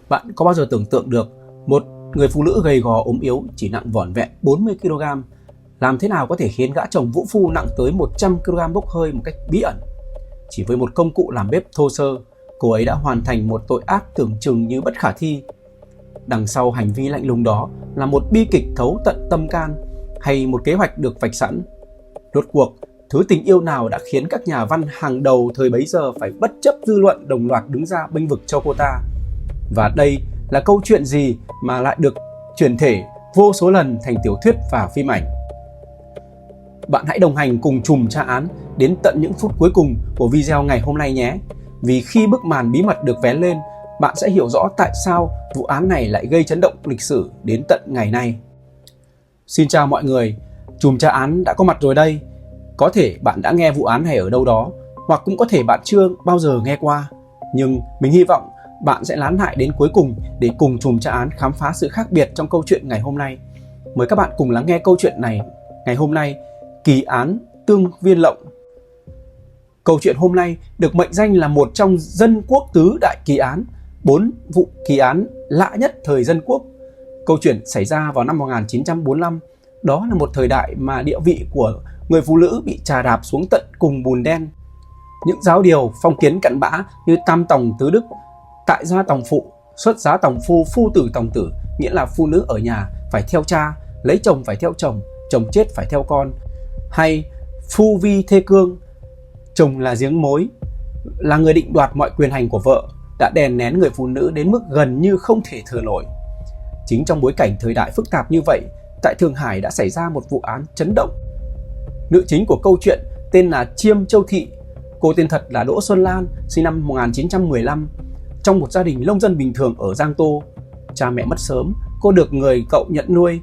Bạn có bao giờ tưởng tượng được một người phụ nữ gầy gò ốm yếu chỉ nặng vỏn vẹn 40 kg làm thế nào có thể khiến gã chồng vũ phu nặng tới 100 kg bốc hơi một cách bí ẩn? Chỉ với một công cụ làm bếp thô sơ, cô ấy đã hoàn thành một tội ác tưởng chừng như bất khả thi. Đằng sau hành vi lạnh lùng đó là một bi kịch thấu tận tâm can hay một kế hoạch được vạch sẵn? Rốt cuộc, thứ tình yêu nào đã khiến các nhà văn hàng đầu thời bấy giờ phải bất chấp dư luận đồng loạt đứng ra bênh vực cho cô ta? Và đây là câu chuyện gì mà lại được chuyển thể vô số lần thành tiểu thuyết và phim ảnh? Bạn hãy đồng hành cùng Trùm Tra Án đến tận những phút cuối cùng của video ngày hôm nay nhé. Vì khi bức màn bí mật được vén lên, bạn sẽ hiểu rõ tại sao vụ án này lại gây chấn động lịch sử đến tận ngày nay. Xin chào mọi người, Trùm Tra Án đã có mặt rồi đây. Có thể bạn đã nghe vụ án này ở đâu đó, hoặc cũng có thể bạn chưa bao giờ nghe qua. Nhưng mình hy vọng bạn sẽ lán lại đến cuối cùng để cùng Trùm Tra Án khám phá sự khác biệt trong câu chuyện ngày hôm nay. Mời các bạn cùng lắng nghe câu chuyện này ngày hôm nay, Kỳ án Tương Viên Lộng. Câu chuyện hôm nay được mệnh danh là một trong dân quốc tứ đại kỳ án, 4 vụ kỳ án lạ nhất thời dân quốc. Câu chuyện xảy ra vào năm 1945. Đó là một thời đại mà địa vị của người phụ nữ bị chà đạp xuống tận cùng bùn đen. Những giáo điều phong kiến cặn bã như tam tòng tứ đức, tại gia tòng phụ, xuất giá tòng phu, phu tử tòng tử, nghĩa là phụ nữ ở nhà phải theo cha, lấy chồng phải theo chồng, chồng chết phải theo con, hay phu vi thê cương, chồng là giếng mối, là người định đoạt mọi quyền hành của vợ, đã đè nén người phụ nữ đến mức gần như không thể thở nổi. Chính trong bối cảnh thời đại phức tạp như vậy, tại Thượng Hải đã xảy ra một vụ án chấn động. Nữ chính của câu chuyện tên là Chiêm Châu Thị. Cô tên thật là Đỗ Xuân Lan, sinh năm 1915. Trong một gia đình nông dân bình thường ở Giang Tô, cha mẹ mất sớm, cô được người cậu nhận nuôi.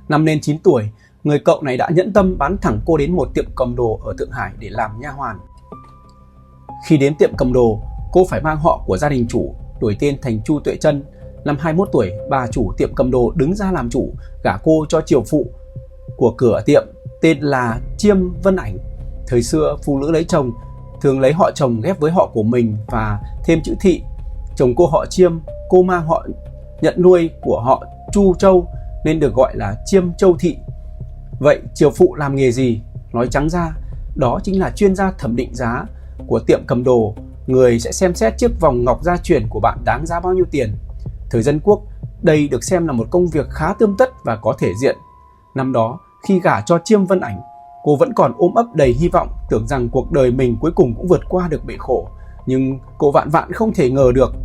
Năm lên 9 tuổi, người cậu này đã nhẫn tâm bán thẳng cô đến một tiệm cầm đồ ở Thượng Hải để làm nha hoàn. Khi đến tiệm cầm đồ, cô phải mang họ của gia đình chủ, đổi tên thành Chu Tuệ Trân. Năm 21 tuổi, bà chủ tiệm cầm đồ đứng ra làm chủ, gả cô cho triều phụ của cửa tiệm tên là Chiêm Vân Ảnh. Thời xưa, phụ nữ lấy chồng thường lấy họ chồng ghép với họ của mình và thêm chữ Thị. Chồng cô họ Chiêm, cô mang họ nhận nuôi của họ Chu Châu nên được gọi là Chiêm Châu Thị. Vậy triều phụ làm nghề gì? Nói trắng ra, đó chính là chuyên gia thẩm định giá của tiệm cầm đồ. Người sẽ xem xét chiếc vòng ngọc gia truyền của bạn đáng giá bao nhiêu tiền. Thời dân quốc, đây được xem là một công việc khá tươm tất và có thể diện. Năm đó, khi gả cho Chiêm Vân Ảnh, cô vẫn còn ôm ấp đầy hy vọng, tưởng rằng cuộc đời mình cuối cùng cũng vượt qua được bể khổ. Nhưng cô vạn vạn không thể ngờ được,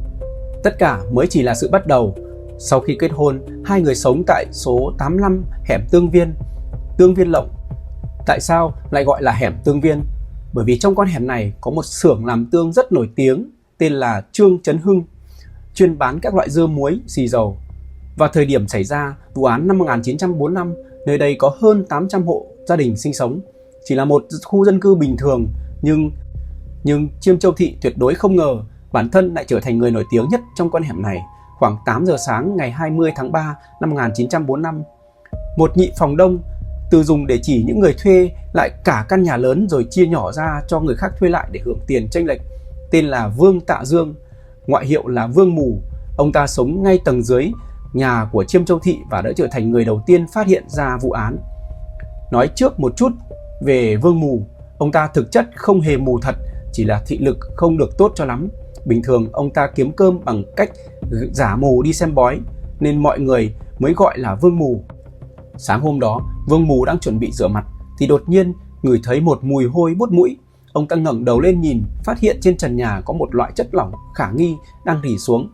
tất cả mới chỉ là sự bắt đầu. Sau khi kết hôn, hai người sống tại số 85 hẻm Tương Viên Lộng. Tại sao lại gọi là hẻm Tương Viên? Bởi vì trong con hẻm này có một xưởng làm tương rất nổi tiếng tên là Trương Chấn Hưng, chuyên bán các loại dưa muối, xì dầu. Vào thời điểm xảy ra vụ án năm 1945, nơi đây có hơn 800 hộ gia đình sinh sống, chỉ là một khu dân cư bình thường, nhưng Chiêm Châu Thị tuyệt đối không ngờ bản thân lại trở thành người nổi tiếng nhất trong con hẻm này. Khoảng 8 giờ sáng ngày 20 tháng 3 năm 1945, một nhị phòng đông từ dùng để chỉ những người thuê lại cả căn nhà lớn rồi chia nhỏ ra cho người khác thuê lại để hưởng tiền chênh lệch, tên là Vương Tạ Dương, ngoại hiệu là Vương Mù. Ông ta sống ngay tầng dưới nhà của Chiêm Châu Thị và đã trở thành người đầu tiên phát hiện ra vụ án. Nói trước một chút về Vương Mù, ông ta thực chất không hề mù thật, chỉ là thị lực không được tốt cho lắm. Bình thường ông ta kiếm cơm bằng cách giả mù đi xem bói, nên mọi người mới gọi là Vương Mù. Sáng hôm đó, Vương Mù đang chuẩn bị rửa mặt thì đột nhiên ngửi thấy một mùi hôi buốt mũi. Ông ta ngẩng đầu lên nhìn, phát hiện trên trần nhà có một loại chất lỏng khả nghi đang rỉ xuống.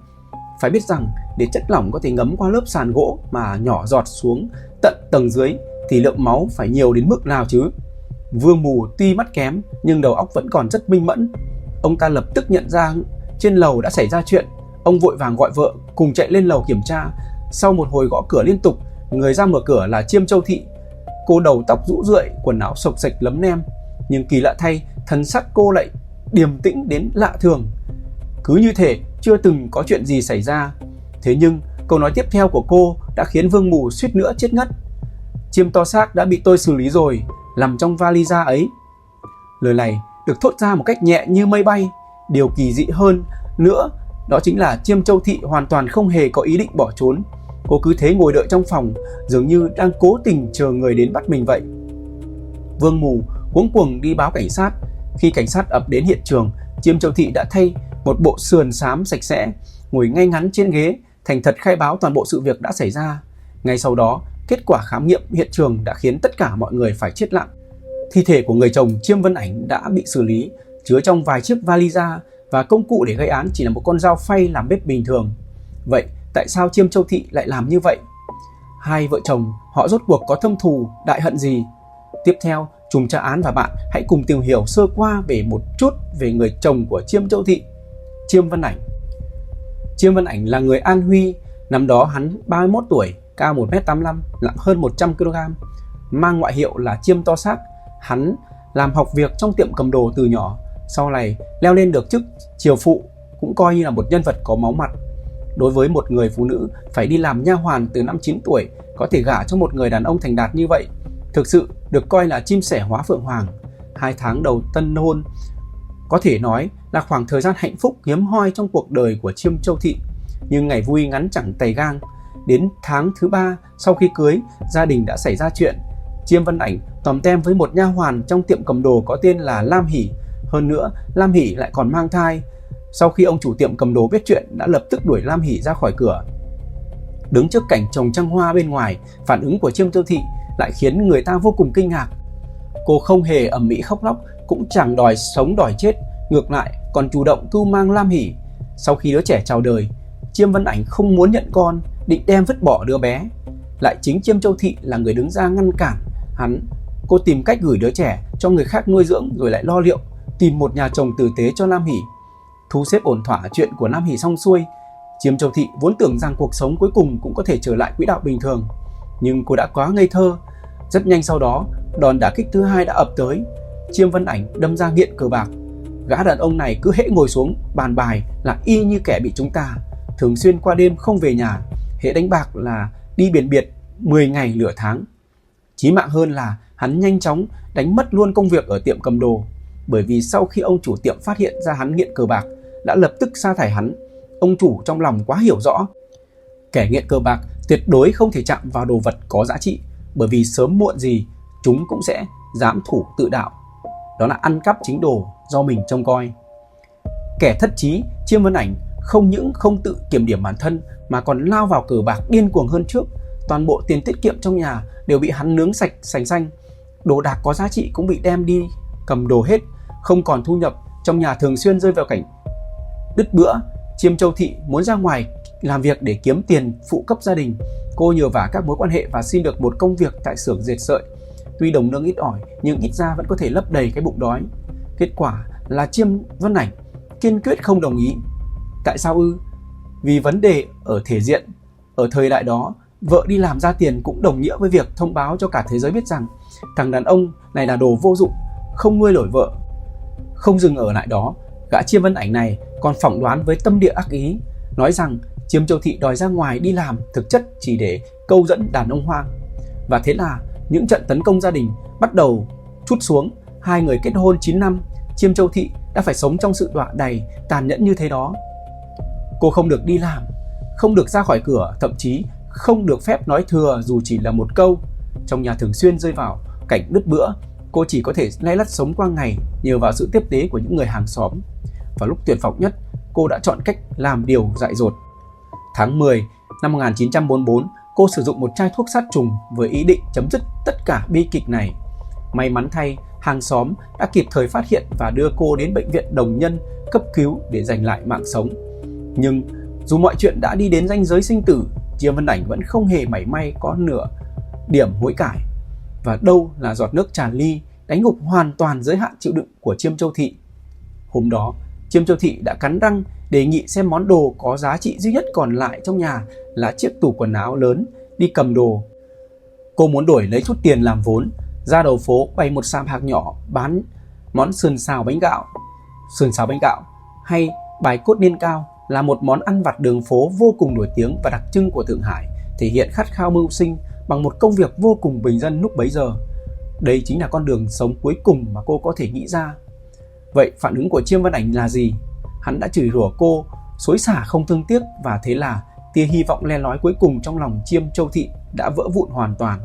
Phải biết rằng để chất lỏng có thể ngấm qua lớp sàn gỗ mà nhỏ giọt xuống tận tầng dưới thì lượng máu phải nhiều đến mức nào chứ? Vương Mù tuy mắt kém nhưng đầu óc vẫn còn rất minh mẫn. Ông ta lập tức nhận ra trên lầu đã xảy ra chuyện. Ông vội vàng gọi vợ cùng chạy lên lầu kiểm tra. Sau một hồi gõ cửa liên tục, người ra mở cửa là Chiêm Châu Thị. Cô đầu tóc rũ rượi, quần áo xộc xệch lấm nem, nhưng kỳ lạ thay, thần sắc cô lại điềm tĩnh đến lạ thường, cứ như thể chưa từng có chuyện gì xảy ra. Thế nhưng câu nói tiếp theo của cô đã khiến Vương Mù suýt nữa chết ngất. Chiêm to xác đã bị tôi xử lý rồi, nằm trong vali da ấy. Lời này được thốt ra một cách nhẹ như mây bay. Điều kỳ dị hơn nữa đó chính là Chiêm Châu Thị hoàn toàn không hề có ý định bỏ trốn. Cô cứ thế ngồi đợi trong phòng, dường như đang cố tình chờ người đến bắt mình vậy. Vương Mù cuống cuồng đi báo cảnh sát. Khi cảnh sát ập đến hiện trường, Chiêm Châu Thị đã thay một bộ sườn xám sạch sẽ, ngồi ngay ngắn trên ghế, thành thật khai báo toàn bộ sự việc đã xảy ra. Ngay sau đó, kết quả khám nghiệm hiện trường đã khiến tất cả mọi người phải chết lặng. Thi thể của người chồng Chiêm Vân Ảnh đã bị xử lý, chứa trong vài chiếc vali da, và công cụ để gây án chỉ là một con dao phay làm bếp bình thường. Vậy tại sao Chiêm Châu Thị lại làm như vậy? Hai vợ chồng họ rốt cuộc có thâm thù đại hận gì? Tiếp theo, Trùm Tra Án và bạn hãy cùng tìm hiểu sơ qua về một chút về người chồng của Chiêm Châu Thị, Chiêm Vân Ảnh. Chiêm Vân Ảnh là người An Huy. Năm đó hắn 31 tuổi, cao 1m85, nặng hơn 100 kg, mang ngoại hiệu là Chiêm To Xác. Hắn làm học việc trong tiệm cầm đồ từ nhỏ, sau này leo lên được chức chiều phụ, cũng coi như là một nhân vật có máu mặt. Đối với một người phụ nữ phải đi làm nha hoàn từ năm 9 tuổi, có thể gả cho một người đàn ông thành đạt như vậy, thực sự được coi là chim sẻ hóa phượng hoàng. 2 tháng đầu tân hôn có thể nói là khoảng thời gian hạnh phúc hiếm hoi trong cuộc đời của Chiêm Châu Thị, nhưng ngày vui ngắn chẳng tày gang. Đến tháng thứ 3 sau khi cưới, gia đình đã xảy ra chuyện. Chiêm Vân Ảnh tòm tem với một nha hoàn trong tiệm cầm đồ có tên là Lam Hỷ. Hơn nữa, Lam Hỷ lại còn mang thai. Sau khi ông chủ tiệm cầm đồ biết chuyện, đã lập tức đuổi Lam Hỷ ra khỏi cửa. Đứng trước cảnh trồng trăng hoa bên ngoài, phản ứng của Chiêm Châu Thị lại khiến người ta vô cùng kinh ngạc. Cô không hề ầm ĩ khóc lóc, cũng chẳng đòi sống đòi chết, ngược lại còn chủ động cưu mang Lam Hỷ. Sau khi đứa trẻ chào đời, Chiêm Vân Ảnh không muốn nhận con, định đem vứt bỏ đứa bé. Lại chính Chiêm Châu Thị là người đứng ra ngăn cản hắn. Cô tìm cách gửi đứa trẻ cho người khác nuôi dưỡng, rồi lại lo liệu tìm một nhà chồng tử tế cho Lam Hỷ. Thu xếp ổn thỏa chuyện của Lam Hỷ xong xuôi, Chiêm Châu Thị vốn tưởng rằng cuộc sống cuối cùng cũng có thể trở lại quỹ đạo bình thường, nhưng cô đã quá ngây thơ. Rất nhanh sau đó, đòn đả kích thứ hai đã ập tới. Chiêm Vân Ảnh đâm ra nghiện cờ bạc. Gã đàn ông này cứ hễ ngồi xuống bàn bài là y như kẻ bị trúng tà, thường xuyên qua đêm không về nhà, hễ đánh bạc là đi biển biệt 10 ngày nửa tháng. Chí mạng hơn là hắn nhanh chóng đánh mất luôn công việc ở tiệm cầm đồ, bởi vì sau khi ông chủ tiệm phát hiện ra hắn nghiện cờ bạc, đã lập tức sa thải hắn. Ông chủ trong lòng quá hiểu rõ, kẻ nghiện cờ bạc tuyệt đối không thể chạm vào đồ vật có giá trị, bởi vì sớm muộn gì chúng cũng sẽ dám thủ tự đạo, đó là ăn cắp chính đồ do mình trông coi. Kẻ thất trí Chiêm Vân Ảnh không những không tự kiểm điểm bản thân mà còn lao vào cờ bạc điên cuồng hơn trước. Toàn bộ tiền tiết kiệm trong nhà đều bị hắn nướng sạch sành xanh, đồ đạc có giá trị cũng bị đem đi cầm đồ hết, không còn thu nhập. Trong nhà thường xuyên rơi vào cảnh đứt bữa. Chiêm Châu Thị muốn ra ngoài làm việc để kiếm tiền phụ cấp gia đình. Cô nhờ vả các mối quan hệ và xin được một công việc tại xưởng dệt sợi. Tuy đồng lương ít ỏi nhưng ít ra vẫn có thể lấp đầy cái bụng đói. Kết quả là Chiêm Vân Ảnh kiên quyết không đồng ý. Tại sao ư? Vì vấn đề ở thể diện. Ở thời đại đó, vợ đi làm ra tiền cũng đồng nghĩa với việc thông báo cho cả thế giới biết rằng thằng đàn ông này là đồ vô dụng, không nuôi nổi vợ. Không dừng ở lại đó, gã Chiêm Vân Ảnh này còn phỏng đoán với tâm địa ác ý, nói rằng Chiêm Châu Thị đòi ra ngoài đi làm thực chất chỉ để câu dẫn đàn ông hoang. Và thế là những trận tấn công gia đình bắt đầu trút xuống. Hai người kết hôn 9 năm, Chiêm Châu Thị đã phải sống trong sự đọa đầy tàn nhẫn như thế đó. Cô không được đi làm, không được ra khỏi cửa, thậm chí không được phép nói thừa dù chỉ là một câu. Trong nhà thường xuyên rơi vào cảnh đứt bữa. Cô chỉ có thể lay lắt sống qua ngày nhờ vào sự tiếp tế của những người hàng xóm. Vào lúc tuyệt vọng nhất, cô đã chọn cách làm điều dại dột. Tháng 10 năm 1944, cô sử dụng một chai thuốc sát trùng với ý định chấm dứt tất cả bi kịch này. May mắn thay, hàng xóm đã kịp thời phát hiện và đưa cô đến bệnh viện Đồng Nhân cấp cứu để giành lại mạng sống. Nhưng dù mọi chuyện đã đi đến ranh giới sinh tử, Chiêm Vân Ảnh vẫn không hề mảy may có nửa điểm hối cải. Và đâu là giọt nước tràn ly đánh gục hoàn toàn giới hạn chịu đựng của Chiêm Châu Thị. Hôm đó, Chiêm Châu Thị đã cắn răng đề nghị xem món đồ có giá trị duy nhất còn lại trong nhà là chiếc tủ quần áo lớn, đi cầm đồ. Cô muốn đổi lấy chút tiền làm vốn, ra đầu phố bày một sạp hàng nhỏ bán món sườn xào bánh gạo. Sườn xào bánh gạo hay bài cốt niên cao là một món ăn vặt đường phố vô cùng nổi tiếng và đặc trưng của Thượng Hải, thể hiện khát khao mưu sinh bằng một công việc vô cùng bình dân lúc bấy giờ. Đây chính là con đường sống cuối cùng mà cô có thể nghĩ ra. Vậy phản ứng của Chiêm Vân Ảnh là gì? Hắn đã chửi rủa cô xối xả không thương tiếc, và thế là tia hy vọng le lói cuối cùng trong lòng Chiêm Châu Thị đã vỡ vụn hoàn toàn.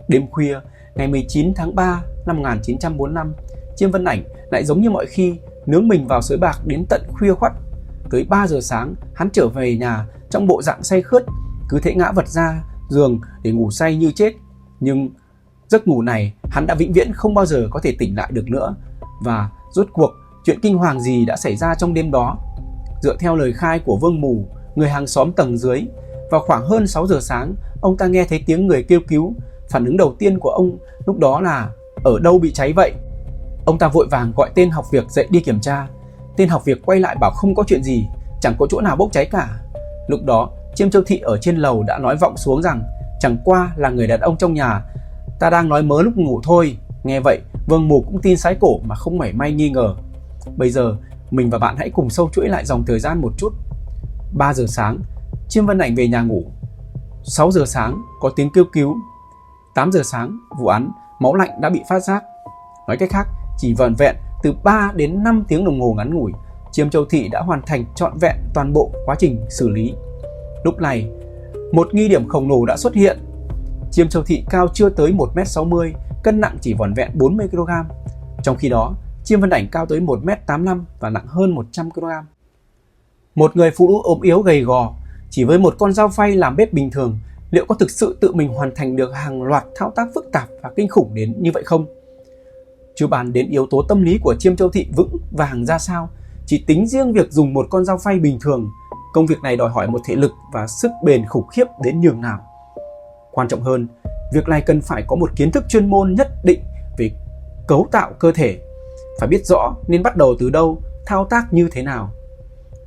Đêm khuya, ngày 19 tháng 3 năm 1945, Chiêm Vân Ảnh lại giống như mọi khi nướng mình vào sới bạc đến tận khuya khoắt. Tới 3 giờ sáng, hắn trở về nhà trong bộ dạng say khướt, cứ thế ngã vật ra giường để ngủ say như chết. Nhưng giấc ngủ này hắn đã vĩnh viễn không bao giờ có thể tỉnh lại được nữa. Và rốt cuộc chuyện kinh hoàng gì đã xảy ra trong đêm đó? Dựa theo lời khai của Vương Mù, người hàng xóm tầng dưới, vào khoảng hơn 6 giờ sáng, ông ta nghe thấy tiếng người kêu cứu. Phản ứng đầu tiên của ông lúc đó là ở đâu bị cháy vậy? Ông ta vội vàng gọi tên học việc dậy đi kiểm tra. Tên học việc quay lại bảo không có chuyện gì, chẳng có chỗ nào bốc cháy cả. Lúc đó Chiêm Châu Thị ở trên lầu đã nói vọng xuống rằng chẳng qua là người đàn ông trong nhà ta đang nói mớ lúc ngủ thôi. Nghe vậy, Vương Mù cũng tin sái cổ mà không mảy may nghi ngờ. Bây giờ mình và bạn hãy cùng sâu chuỗi lại dòng thời gian một chút. 3 giờ sáng, Chiêm Vân Ảnh về nhà ngủ. 6 giờ sáng có tiếng kêu cứu. 8 giờ sáng, vụ án máu lạnh đã bị phát giác. Nói cách khác, chỉ vỏn vẹn từ 3 đến 5 tiếng đồng hồ ngắn ngủi, Chiêm Châu Thị đã hoàn thành trọn vẹn toàn bộ quá trình xử lý. Lúc này, một nghi điểm khổng lồ đã xuất hiện. Chiêm Châu Thị cao chưa tới 1m60, cân nặng chỉ vỏn vẹn 40kg. Trong khi đó, Chiêm Vân Ảnh cao tới 1m85 và nặng hơn 100kg. Một người phụ nữ ốm yếu gầy gò, chỉ với một con dao phay làm bếp bình thường, liệu có thực sự tự mình hoàn thành được hàng loạt thao tác phức tạp và kinh khủng đến như vậy không? Chưa bàn đến yếu tố tâm lý của Chiêm Châu Thị vững vàng ra sao, chỉ tính riêng việc dùng một con dao phay bình thường, công việc này đòi hỏi một thể lực và sức bền khủng khiếp đến nhường nào. Quan trọng hơn, việc này cần phải có một kiến thức chuyên môn nhất định về cấu tạo cơ thể, phải biết rõ nên bắt đầu từ đâu, thao tác như thế nào.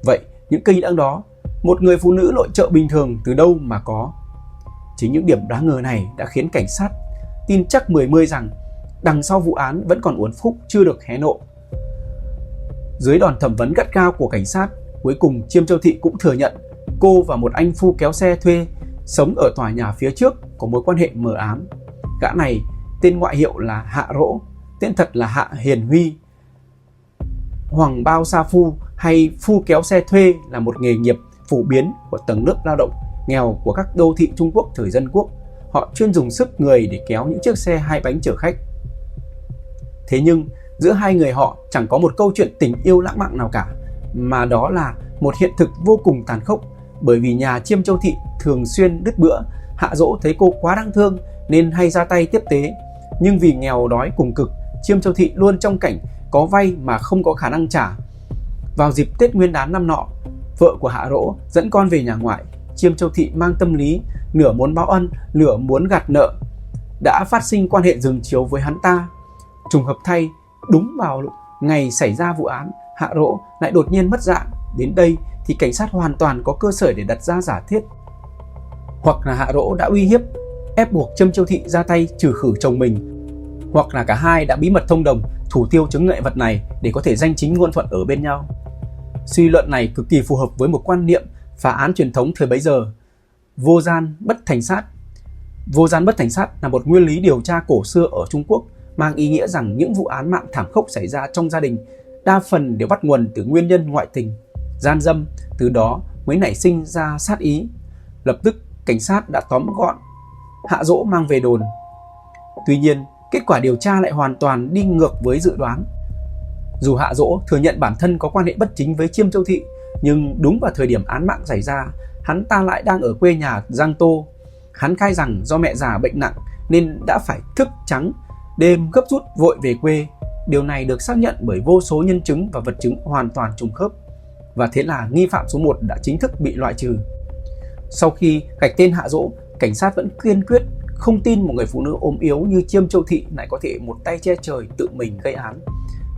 Vậy những kỹ năng đó, một người phụ nữ nội trợ bình thường từ đâu mà có? Chính những điểm đáng ngờ này đã khiến cảnh sát tin chắc mười mươi rằng đằng sau vụ án vẫn còn uốn khúc chưa được hé lộ. Dưới đòn thẩm vấn gắt gao của cảnh sát, cuối cùng Chiêm Châu Thị cũng thừa nhận cô và một anh phu kéo xe thuê sống ở tòa nhà phía trước có mối quan hệ mờ ám. Gã này tên ngoại hiệu là Hạ Rỗ, tên thật là Hạ Hiền Huy. Hoàng bao sa phu hay phu kéo xe thuê là một nghề nghiệp phổ biến của tầng lớp lao động nghèo của các đô thị Trung Quốc thời dân quốc. Họ chuyên dùng sức người để kéo những chiếc xe hai bánh chở khách. Thế nhưng giữa hai người họ chẳng có một câu chuyện tình yêu lãng mạn nào cả, mà đó là một hiện thực vô cùng tàn khốc. Bởi vì nhà Chiêm Châu Thị thường xuyên đứt bữa, Hạ Dỗ thấy cô quá đáng thương nên hay ra tay tiếp tế. Nhưng vì nghèo đói cùng cực, Chiêm Châu Thị luôn trong cảnh có vay mà không có khả năng trả. Vào dịp Tết Nguyên đán năm nọ, vợ của Hạ Dỗ dẫn con về nhà ngoại. Chiêm Châu Thị mang tâm lý nửa muốn báo ân, nửa muốn gạt nợ, đã phát sinh quan hệ giường chiếu với hắn ta. Trùng hợp thay, đúng vào ngày xảy ra vụ án, Hạ Dỗ lại đột nhiên mất dạng. Đến đây thì cảnh sát hoàn toàn có cơ sở để đặt ra giả thiết. Hoặc là Hạ Dỗ đã uy hiếp, ép buộc Chiêm Châu Thị ra tay trừ khử chồng mình, hoặc là cả hai đã bí mật thông đồng thủ tiêu chứng ngại vật này để có thể danh chính ngôn thuận ở bên nhau. Suy luận này cực kỳ phù hợp với một quan niệm phá án truyền thống thời bấy giờ: vô gian bất thành sát. Vô gian bất thành sát là một nguyên lý điều tra cổ xưa ở Trung Quốc, mang ý nghĩa rằng những vụ án mạng thảm khốc xảy ra trong gia đình đa phần đều bắt nguồn từ nguyên nhân ngoại tình, gian dâm, từ đó mới nảy sinh ra sát ý. Lập tức cảnh sát đã tóm gọn Hạ Dỗ mang về đồn. Tuy nhiên, kết quả điều tra lại hoàn toàn đi ngược với dự đoán. Dù Hạ Dỗ thừa nhận bản thân có quan hệ bất chính với Chiêm Châu Thị, nhưng đúng vào thời điểm án mạng xảy ra, hắn ta lại đang ở quê nhà Giang Tô. Hắn khai rằng do mẹ già bệnh nặng nên đã phải thức trắng đêm gấp rút vội về quê. Điều này được xác nhận bởi vô số nhân chứng và vật chứng hoàn toàn trùng khớp. Và thế là nghi phạm số 1 đã chính thức bị loại trừ. Sau khi gạch tên Hạ Dỗ, cảnh sát vẫn kiên quyết không tin một người phụ nữ ốm yếu như Chiêm Châu Thị lại có thể một tay che trời tự mình gây án.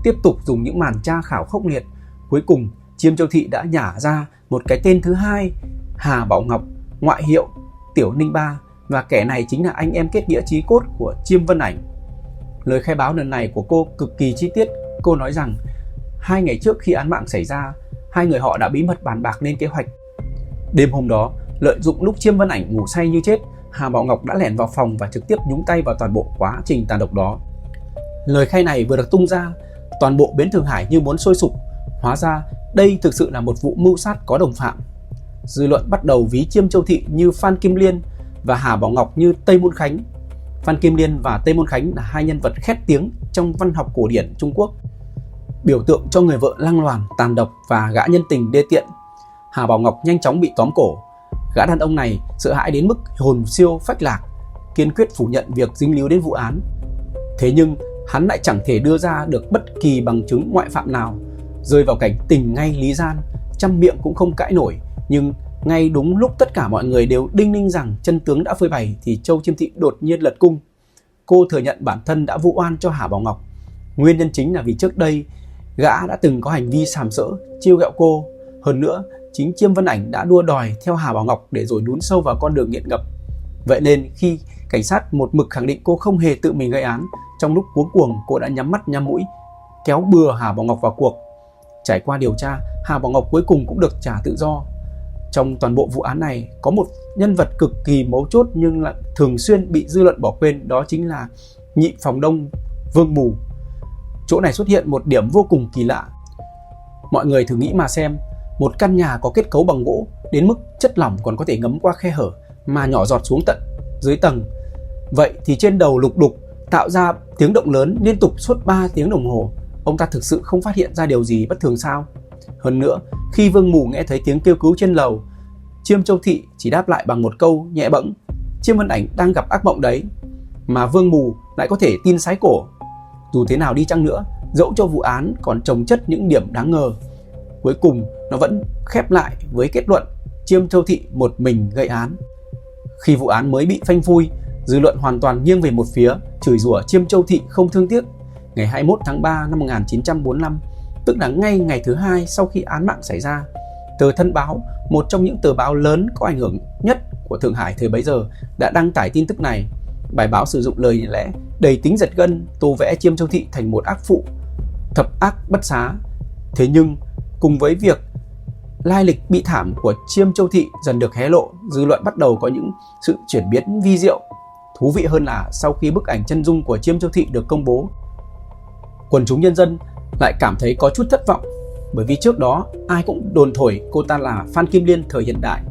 Tiếp tục dùng những màn tra khảo khốc liệt, cuối cùng Chiêm Châu Thị đã nhả ra một cái tên thứ hai, Hà Bảo Ngọc, ngoại hiệu Tiểu Ninh Ba, và kẻ này chính là anh em kết nghĩa chí cốt của Chiêm Vân Ảnh. Lời khai báo lần này của cô cực kỳ chi tiết. Cô nói rằng 2 ngày trước khi án mạng xảy ra, hai người họ đã bí mật bàn bạc lên kế hoạch. Đêm hôm đó, lợi dụng lúc Chiêm Vân Ảnh ngủ say như chết, Hà Bảo Ngọc đã lẻn vào phòng và trực tiếp nhúng tay vào toàn bộ quá trình tàn độc đó. Lời khai này vừa được tung ra, toàn bộ bến Thượng Hải như muốn sôi sục. Hóa ra đây thực sự là một vụ mưu sát có đồng phạm. Dư luận bắt đầu ví Chiêm Châu Thị như Phan Kim Liên và Hà Bảo Ngọc như Tây Môn Khánh. Phan Kim Liên và Tây Môn Khánh là hai nhân vật khét tiếng trong văn học cổ điển Trung Quốc, biểu tượng cho người vợ lăng loàn, tàn độc và gã nhân tình đê tiện. Hà Bảo Ngọc nhanh chóng bị tóm cổ. Gã đàn ông này sợ hãi đến mức hồn siêu phách lạc, kiên quyết phủ nhận việc dính líu đến vụ án. Thế nhưng hắn lại chẳng thể đưa ra được bất kỳ bằng chứng ngoại phạm nào, rơi vào cảnh tình ngay lý gian, trăm miệng cũng không cãi nổi. Nhưng ngay đúng lúc tất cả mọi người đều đinh ninh rằng chân tướng đã phơi bày thì Châu Chiêm Thị đột nhiên lật cung. Cô thừa nhận bản thân đã vu oan cho Hà Bảo Ngọc. Nguyên nhân chính là vì trước đây gã đã từng có hành vi sàm sỡ, trêu ghẹo cô. Hơn nữa, chính Chiêm Vân Ảnh đã đua đòi theo Hà Bảo Ngọc để rồi lún sâu vào con đường nghiện ngập. Vậy nên khi cảnh sát một mực khẳng định cô không hề tự mình gây án, trong lúc cuống cuồng cô đã nhắm mắt nhắm mũi kéo bừa Hà Bảo Ngọc vào cuộc. Trải qua điều tra, Hà Bảo Ngọc cuối cùng cũng được trả tự do. Trong toàn bộ vụ án này có một nhân vật cực kỳ mấu chốt nhưng lại thường xuyên bị dư luận bỏ quên, đó chính là nhị phòng đông Vương Mù. Chỗ này xuất hiện một điểm vô cùng kỳ lạ. Mọi người thử nghĩ mà xem, một căn nhà có kết cấu bằng gỗ đến mức chất lỏng còn có thể ngấm qua khe hở mà nhỏ giọt xuống tận dưới tầng. Vậy thì trên đầu lục đục tạo ra tiếng động lớn liên tục suốt 3 tiếng đồng hồ, ông ta thực sự không phát hiện ra điều gì bất thường sao? Hơn nữa, khi Vương Mù nghe thấy tiếng kêu cứu trên lầu, Chiêm Châu Thị chỉ đáp lại bằng một câu nhẹ bẫng: Chiêm Vân Ảnh đang gặp ác mộng đấy. Mà Vương Mù lại có thể tin sái cổ. Dù thế nào đi chăng nữa, dẫu cho vụ án còn chồng chất những điểm đáng ngờ, cuối cùng nó vẫn khép lại với kết luận Chiêm Châu Thị một mình gây án. Khi vụ án mới bị phanh phui, dư luận hoàn toàn nghiêng về một phía, chửi rủa Chiêm Châu Thị không thương tiếc. Ngày 21 tháng 3 năm 1945, tức là ngay ngày thứ hai sau khi án mạng xảy ra, tờ Thân Báo, một trong những tờ báo lớn có ảnh hưởng nhất của Thượng Hải thời bấy giờ, đã đăng tải tin tức này. Bài báo sử dụng lời lẽ đầy tính giật gân, tô vẽ Chiêm Châu Thị thành một ác phụ, thập ác bất xá. Thế nhưng cùng với việc lai lịch bi thảm của Chiêm Châu Thị dần được hé lộ, dư luận bắt đầu có những sự chuyển biến vi diệu. Thú vị hơn là sau khi bức ảnh chân dung của Chiêm Châu Thị được công bố, quần chúng nhân dân lại cảm thấy có chút thất vọng, bởi vì trước đó ai cũng đồn thổi cô ta là Phan Kim Liên thời hiện đại.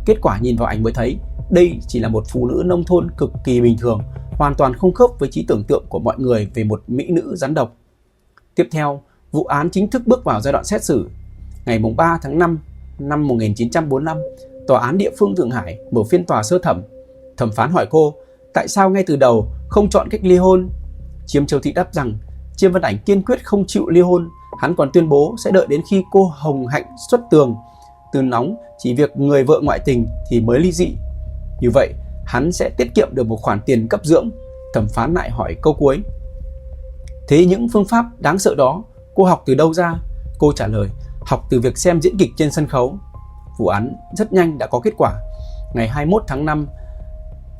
Kết quả nhìn vào ảnh mới thấy đây chỉ là một phụ nữ nông thôn cực kỳ bình thường, hoàn toàn không khớp với trí tưởng tượng của mọi người về một mỹ nữ rắn độc. Tiếp theo, vụ án chính thức bước vào giai đoạn xét xử. Ngày 3 tháng 5 năm 1945, Tòa án địa phương Thượng Hải mở phiên tòa sơ thẩm. Thẩm phán hỏi cô tại sao ngay từ đầu không chọn cách ly hôn. Chiêm Châu Thị đáp rằng Chiêm Vân Ảnh kiên quyết không chịu ly hôn. Hắn còn tuyên bố sẽ đợi đến khi cô Hồng Hạnh xuất tường, từ nóng chỉ việc người vợ ngoại tình thì mới ly dị. Như vậy hắn sẽ tiết kiệm được một khoản tiền cấp dưỡng. Thẩm phán lại hỏi câu cuối: thế những phương pháp đáng sợ đó cô học từ đâu ra? Cô trả lời: học từ việc xem diễn kịch trên sân khấu. Vụ án rất nhanh đã có kết quả. Ngày 21 tháng 5,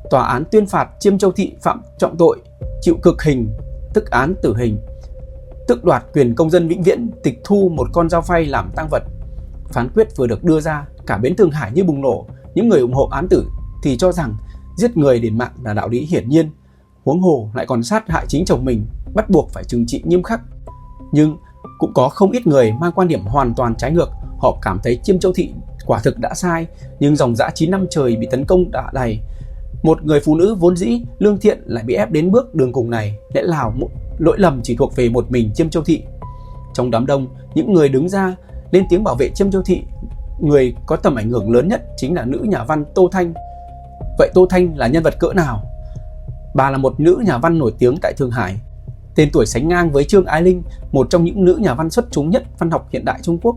tòa án tuyên phạt Chiêm Châu Thị phạm trọng tội, chịu cực hình, tức án tử hình, tước đoạt quyền công dân vĩnh viễn, tịch thu một con dao phay làm tang vật. Phán quyết vừa được đưa ra, cả bến Thượng Hải như bùng nổ. Những người ủng hộ án tử thì cho rằng giết người đền mạng là đạo lý hiển nhiên, huống hồ lại còn sát hại chính chồng mình, bắt buộc phải trừng trị nghiêm khắc. Nhưng cũng có không ít người mang quan điểm hoàn toàn trái ngược. Họ cảm thấy Chiêm Châu Thị quả thực đã sai, nhưng dòng dã 9 năm trời bị tấn công đạ đầy, một người phụ nữ vốn dĩ lương thiện lại bị ép đến bước đường cùng này, lẽ nào lỗi lầm chỉ thuộc về một mình Chiêm Châu Thị? Trong đám đông, những người đứng ra lên tiếng bảo vệ Chiêm Châu Thị, người có tầm ảnh hưởng lớn nhất chính là nữ nhà văn Tô Thanh. Vậy Tô Thanh là nhân vật cỡ nào? Bà là một nữ nhà văn nổi tiếng tại Thượng Hải, tên tuổi sánh ngang với Trương Ái Linh, một trong những nữ nhà văn xuất chúng nhất văn học hiện đại Trung Quốc.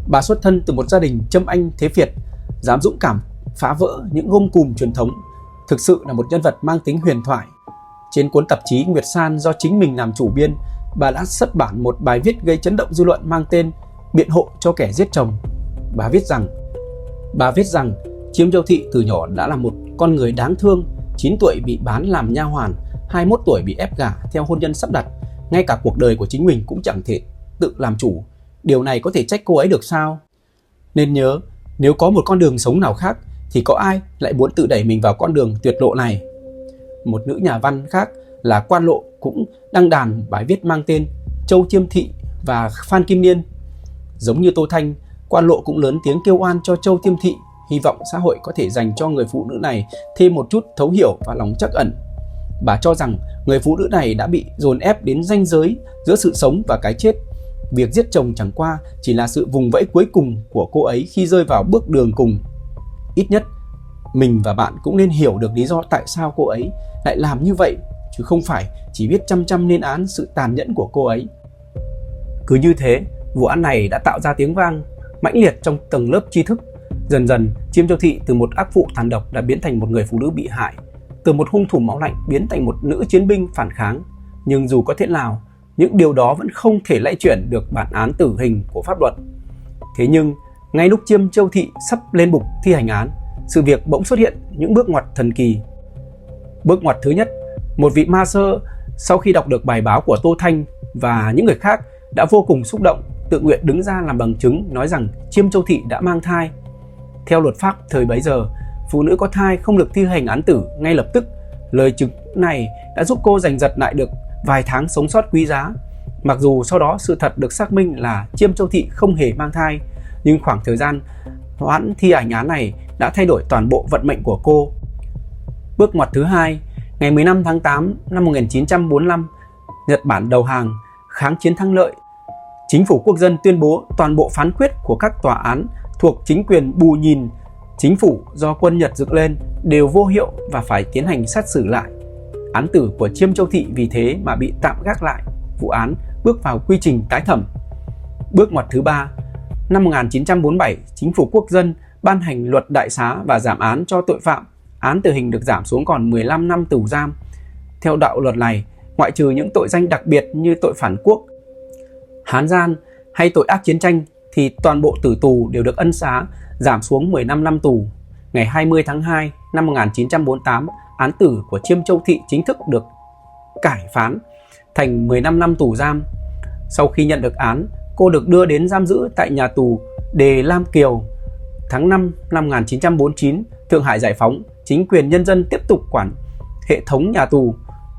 Bà xuất thân từ một gia đình châm anh thế Việt, dám dũng cảm phá vỡ những gông cùm truyền thống, thực sự là một nhân vật mang tính huyền thoại. Trên cuốn tạp chí Nguyệt San do chính mình làm chủ biên, bà đã xuất bản một bài viết gây chấn động dư luận mang tên Biện hộ cho kẻ giết chồng. Bà viết rằng Chiêm Châu Thị từ nhỏ đã là một con người đáng thương. 9 tuổi bị bán làm nha hoàn, 21 tuổi bị ép gả theo hôn nhân sắp đặt, ngay cả cuộc đời của chính mình cũng chẳng thể tự làm chủ. Điều này có thể trách cô ấy được sao? Nên nhớ, nếu có một con đường sống nào khác thì có ai lại muốn tự đẩy mình vào con đường tuyệt lộ này? Một nữ nhà văn khác là Quan Lộ cũng đăng đàn bài viết mang tên Châu Chiêm Thị và Phan Kim Liên. Giống như Tô Thanh, quan lộ cũng lớn tiếng kêu oan cho Châu Tiêm Thị, hy vọng xã hội có thể dành cho người phụ nữ này thêm một chút thấu hiểu và lòng trắc ẩn. Bà cho rằng người phụ nữ này đã bị dồn ép đến ranh giới giữa sự sống và cái chết. Việc giết chồng chẳng qua chỉ là sự vùng vẫy cuối cùng của cô ấy khi rơi vào bước đường cùng. Ít nhất, mình và bạn cũng nên hiểu được lý do tại sao cô ấy lại làm như vậy, chứ không phải chỉ biết chăm chăm lên án sự tàn nhẫn của cô ấy. Cứ như thế, vụ án này đã tạo ra tiếng vang mãnh liệt trong tầng lớp tri thức. Dần dần, Chiêm Châu Thị từ một ác phụ tàn độc đã biến thành một người phụ nữ bị hại, từ một hung thủ máu lạnh biến thành một nữ chiến binh phản kháng. Nhưng dù có thế nào, những điều đó vẫn không thể lay chuyển được bản án tử hình của pháp luật. Thế nhưng, ngay lúc Chiêm Châu Thị sắp lên bục thi hành án, sự việc bỗng xuất hiện những bước ngoặt thần kỳ. Bước ngoặt thứ nhất, một vị ma sơ sau khi đọc được bài báo của Tô Thanh và những người khác đã vô cùng xúc động, tự nguyện đứng ra làm bằng chứng nói rằng Chiêm Châu Thị đã mang thai. Theo luật pháp thời bấy giờ, phụ nữ có thai không được thi hành án tử ngay lập tức. Lời chứng này đã giúp cô giành giật lại được vài tháng sống sót quý giá. Mặc dù sau đó sự thật được xác minh là Chiêm Châu Thị không hề mang thai, nhưng khoảng thời gian hoãn thi hành án này đã thay đổi toàn bộ vận mệnh của cô. Bước ngoặt thứ hai, ngày 15 tháng 8 năm 1945, Nhật Bản đầu hàng, kháng chiến thắng lợi. Chính phủ quốc dân tuyên bố toàn bộ phán quyết của các tòa án thuộc chính quyền bù nhìn chính phủ do quân Nhật dựng lên đều vô hiệu và phải tiến hành xét xử lại. Án tử của Chiêm Châu Thị vì thế mà bị tạm gác lại, vụ án bước vào quy trình tái thẩm. Bước ngoặt thứ ba, năm 1947, chính phủ quốc dân ban hành luật đại xá và giảm án cho tội phạm. Án tử hình được giảm xuống còn 15 năm tù giam. Theo đạo luật này, ngoại trừ những tội danh đặc biệt như tội phản quốc, hán gian hay tội ác chiến tranh thì toàn bộ tử tù đều được ân xá, giảm xuống 15 năm tù. Ngày 20 tháng 2 năm 1948, án tử của Chiêm Châu Thị chính thức được cải phán thành 15 năm tù giam. Sau khi nhận được án, cô được đưa đến giam giữ tại nhà tù Đề Lam Kiều. Tháng 5 năm 1949, Thượng Hải giải phóng, chính quyền nhân dân tiếp tục quản hệ thống nhà tù.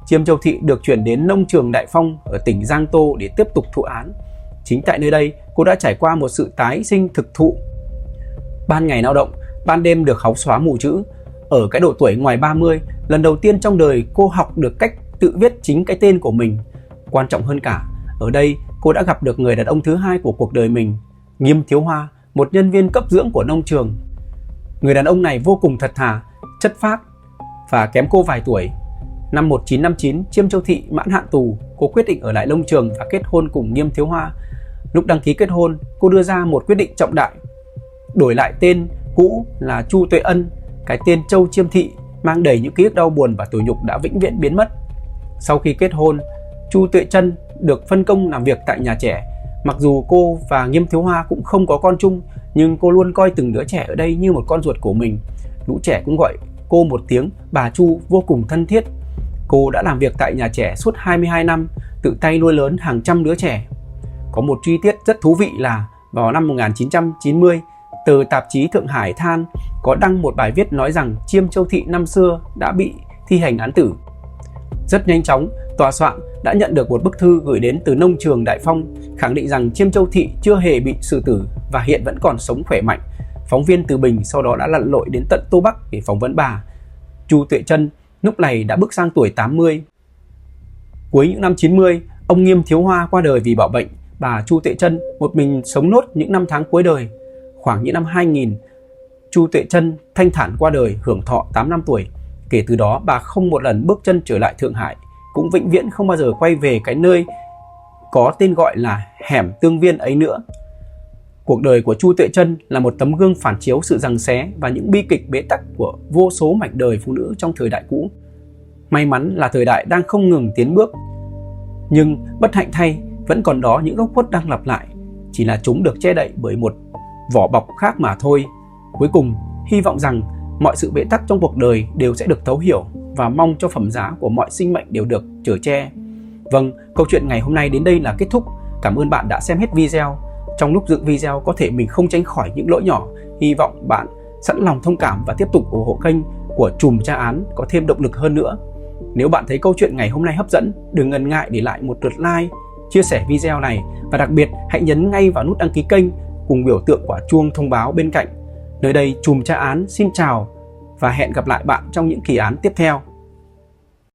Chiêm Châu Thị được chuyển đến nông trường Đại Phong ở tỉnh Giang Tô để tiếp tục thụ án. Chính tại nơi đây, cô đã trải qua một sự tái sinh thực thụ. Ban ngày lao động, ban đêm được kháo xóa mù chữ. Ở cái độ tuổi ngoài 30, lần đầu tiên trong đời cô học được cách tự viết chính cái tên của mình. Quan trọng hơn cả, ở đây cô đã gặp được người đàn ông thứ hai của cuộc đời mình, Nghiêm Thiếu Hoa, một nhân viên cấp dưỡng của nông trường. Người đàn ông này vô cùng thật thà, chất phác và kém cô vài tuổi. Năm 1959, Chiêm Châu Thị mãn hạn tù, cô quyết định ở lại nông trường và kết hôn cùng Nghiêm Thiếu Hoa. Lúc đăng ký kết hôn, cô đưa ra một quyết định trọng đại, đổi lại tên cũ là Chu Tuệ Ân. Cái tên Châu Chiêm Thị mang đầy những ký ức đau buồn và tủi nhục đã vĩnh viễn biến mất. Sau khi kết hôn, Chu Tuệ Trân được phân công làm việc tại nhà trẻ. Mặc dù cô và Nghiêm Thiếu Hoa cũng không có con chung, nhưng cô luôn coi từng đứa trẻ ở đây như một con ruột của mình. Lũ trẻ cũng gọi cô một tiếng bà Chu vô cùng thân thiết. Cô đã làm việc tại nhà trẻ suốt 22 năm, tự tay nuôi lớn hàng trăm đứa trẻ. Có một chi tiết rất thú vị là vào năm 1990, tờ tạp chí Thượng Hải Than có đăng một bài viết nói rằng Chiêm Châu Thị năm xưa đã bị thi hành án tử. Rất nhanh chóng, tòa soạn đã nhận được một bức thư gửi đến từ nông trường Đại Phong, khẳng định rằng Chiêm Châu Thị chưa hề bị xử tử và hiện vẫn còn sống khỏe mạnh. Phóng viên từ Bình sau đó đã lặn lội đến tận Tô Bắc để phỏng vấn bà. Chu Tuệ Trân lúc này đã bước sang tuổi 80. Cuối những năm 90, ông Nghiêm Thiếu Hoa qua đời vì bạo bệnh. Bà Chu Tuệ Trân một mình sống nốt những năm tháng cuối đời. Khoảng những năm 2000, Chu Tuệ Trân thanh thản qua đời, hưởng thọ 8 năm tuổi. Kể từ đó, bà không một lần bước chân trở lại Thượng Hải, cũng vĩnh viễn không bao giờ quay về cái nơi có tên gọi là hẻm Tương Viên ấy nữa. Cuộc đời của Chu Tuệ Trân là một tấm gương phản chiếu sự giằng xé và những bi kịch bế tắc của vô số mảnh đời phụ nữ trong thời đại cũ. May mắn là thời đại đang không ngừng tiến bước, nhưng bất hạnh thay vẫn còn đó những góc khuất đang lặp lại, chỉ là chúng được che đậy bởi một vỏ bọc khác mà thôi. Cuối cùng, hy vọng rằng mọi sự bế tắc trong cuộc đời đều sẽ được thấu hiểu và mong cho phẩm giá của mọi sinh mệnh đều được chở che. Vâng, câu chuyện ngày hôm nay đến đây là kết thúc. Cảm ơn bạn đã xem hết video. Trong lúc dựng video có thể mình không tránh khỏi những lỗi nhỏ. Hy vọng bạn sẵn lòng thông cảm và tiếp tục ủng hộ kênh của Trùm Tra Án có thêm động lực hơn nữa. Nếu bạn thấy câu chuyện ngày hôm nay hấp dẫn, đừng ngần ngại để lại một lượt like, chia sẻ video này và đặc biệt hãy nhấn ngay vào nút đăng ký kênh cùng biểu tượng quả chuông thông báo bên cạnh. Nơi đây Chùm Tra Án xin chào và hẹn gặp lại bạn trong những kỳ án tiếp theo.